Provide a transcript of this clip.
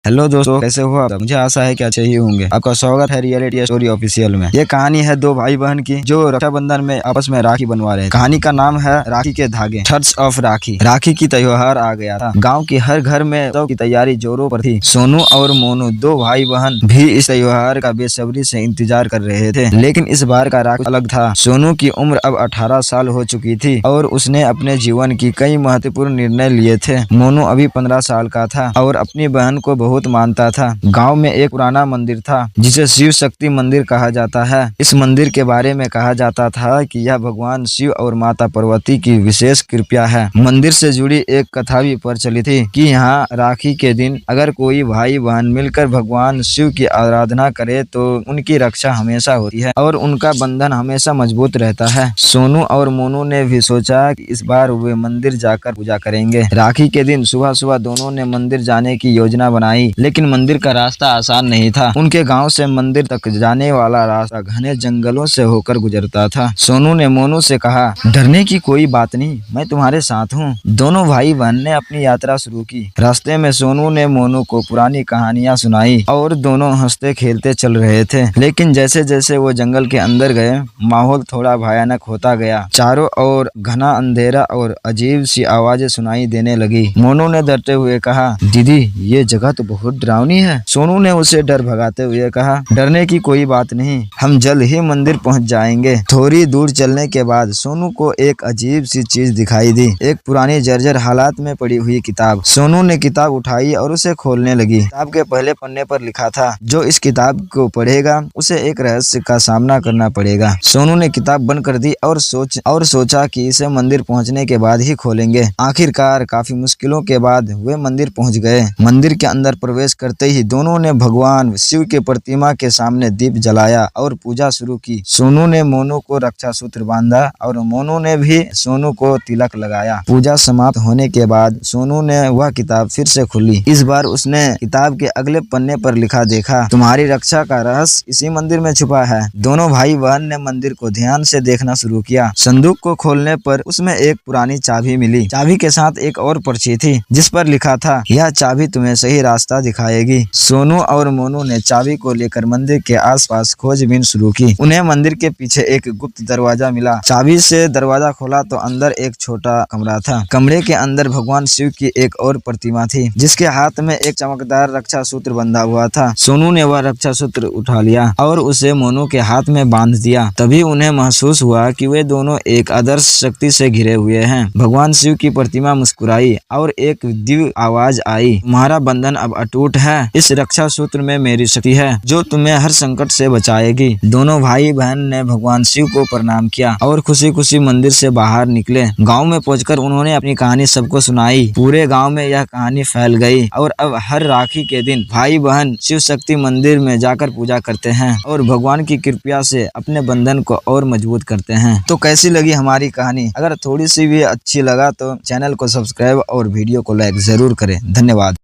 Hello दोस्तों, कैसे हो आप? मुझे आशा है कि अच्छे ही होंगे। आपका स्वागत है रियलिटी स्टोरी ऑफिशियल में। ये कहानी है दो भाई बहन की जो रक्षाबंधन में आपस में राखी बनवा रहे हैं। कहानी का नाम है राखी के धागे, थ्रेड्स ऑफ राखी। राखी की त्योहार आ गया था। गांव की हर घर में उत्सव की तैयारी जोरों पर थी। सोनू और मोनू दो भाई बहन भी इस त्योहार का बेसब्री से इंतजार कर रहे थे, लेकिन इस बार का राखी अलग था। सोनू की उम्र अब 18 साल हो चुकी थी और उसने अपने जीवन की कई महत्वपूर्ण निर्णय लिए थे। मोनू अभी 15 साल का था और अपनी बहन को बहुत मानता था। गांव में एक पुराना मंदिर था जिसे शिव शक्ति मंदिर कहा जाता है। इस मंदिर के बारे में कहा जाता था कि यह भगवान शिव और माता पार्वती की विशेष कृपा है। मंदिर से जुड़ी एक कथा भी प्रचलित थी कि यहाँ राखी के दिन अगर कोई भाई बहन मिलकर भगवान शिव की आराधना करे तो उनकी रक्षा हमेशा होती है और उनका बंधन हमेशा मजबूत रहता है। सोनू और मोनू ने भी सोचा कि इस बार वे मंदिर जाकर पूजा करेंगे। राखी के दिन सुबह सुबह दोनों ने मंदिर जाने की योजना बनाई, लेकिन मंदिर का रास्ता आसान नहीं था। उनके गांव से मंदिर तक जाने वाला रास्ता घने जंगलों से होकर गुजरता था। सोनू ने मोनू से कहा, डरने की कोई बात नहीं, मैं तुम्हारे साथ हूँ। दोनों भाई बहन ने अपनी यात्रा शुरू की। रास्ते में सोनू ने मोनू को पुरानी कहानियां सुनाई और दोनों हंसते खेलते चल रहे थे। लेकिन जैसे जैसे वो जंगल के अंदर गए, माहौल थोड़ा भयानक होता गया। चारों ओर घना अंधेरा और अजीब सी आवाजें सुनाई देने लगी। मोनू ने डरते हुए कहा, दीदी ये जगह तो बहुत डरावनी है। सोनू ने उसे डर भगाते हुए कहा, डरने की कोई बात नहीं, हम जल्द ही मंदिर पहुंच जाएंगे। थोड़ी दूर चलने के बाद सोनू को एक अजीब सी चीज दिखाई दी, एक पुरानी जर्जर हालात में पड़ी हुई किताब। सोनू ने किताब उठाई और उसे खोलने लगी। किताब के पहले पन्ने पर लिखा था, जो इस किताब को पढ़ेगा उसे एक रहस्य का सामना करना पड़ेगा। सोनू ने किताब बंद कर दी और सोचा कि इसे मंदिर पहुंचने के बाद ही खोलेंगे। आखिरकार काफी मुश्किलों के बाद वे मंदिर पहुंच गए। मंदिर के अंदर प्रवेश करते ही दोनों ने भगवान शिव के प्रतिमा के सामने दीप जलाया और पूजा शुरू की। सोनू ने मोनू को रक्षा सूत्र बांधा और मोनू ने भी सोनू को तिलक लगाया। पूजा समाप्त होने के बाद सोनू ने वह किताब फिर से खोली। इस बार उसने किताब के अगले पन्ने पर लिखा देखा, तुम्हारी रक्षा का रहस्य इसी मंदिर में छुपा है। दोनों भाई बहन ने मंदिर को ध्यान से देखना शुरू किया। संदूक को खोलने पर उसमें एक पुरानी चाबी मिली। चाबी के साथ एक और पर्ची थी जिस पर लिखा था, यह चाबी तुम्हें सही रास्ता दिखाएगी। सोनू और मोनू ने चाबी को लेकर मंदिर के आसपास खोजबीन शुरू की। उन्हें मंदिर के पीछे एक गुप्त दरवाजा मिला। चाबी से दरवाजा खोला तो अंदर एक छोटा कमरा था। कमरे के अंदर भगवान शिव की एक और प्रतिमा थी जिसके हाथ में एक चमकदार रक्षा सूत्र बंधा हुआ था। सोनू ने वह रक्षा सूत्र उठा लिया और उसे मोनू के हाथ में बांध दिया। तभी उन्हें महसूस हुआ कि वे दोनों एक आदर्श शक्ति से घिरे हुए हैं। भगवान शिव की प्रतिमा मुस्कुराई और एक दिव्य आवाज आई, तुम्हारा बंधन अब अटूट है। इस रक्षा सूत्र में मेरी शक्ति है जो तुम्हें हर संकट से बचाएगी। दोनों भाई बहन ने भगवान शिव को प्रणाम किया और खुशी खुशी मंदिर से बाहर निकले। गांव में पहुंचकर उन्होंने अपनी कहानी सबको सुनाई। पूरे गांव में यह कहानी फैल गई और अब हर राखी के दिन भाई बहन शिव शक्ति मंदिर में जाकर पूजा करते हैं और भगवान की कृपा से अपने बंधन को और मजबूत करते हैं। तो कैसी लगी हमारी कहानी? अगर थोड़ी सी भी अच्छी लगा तो चैनल को सब्सक्राइब और वीडियो को लाइक जरूर करें। धन्यवाद।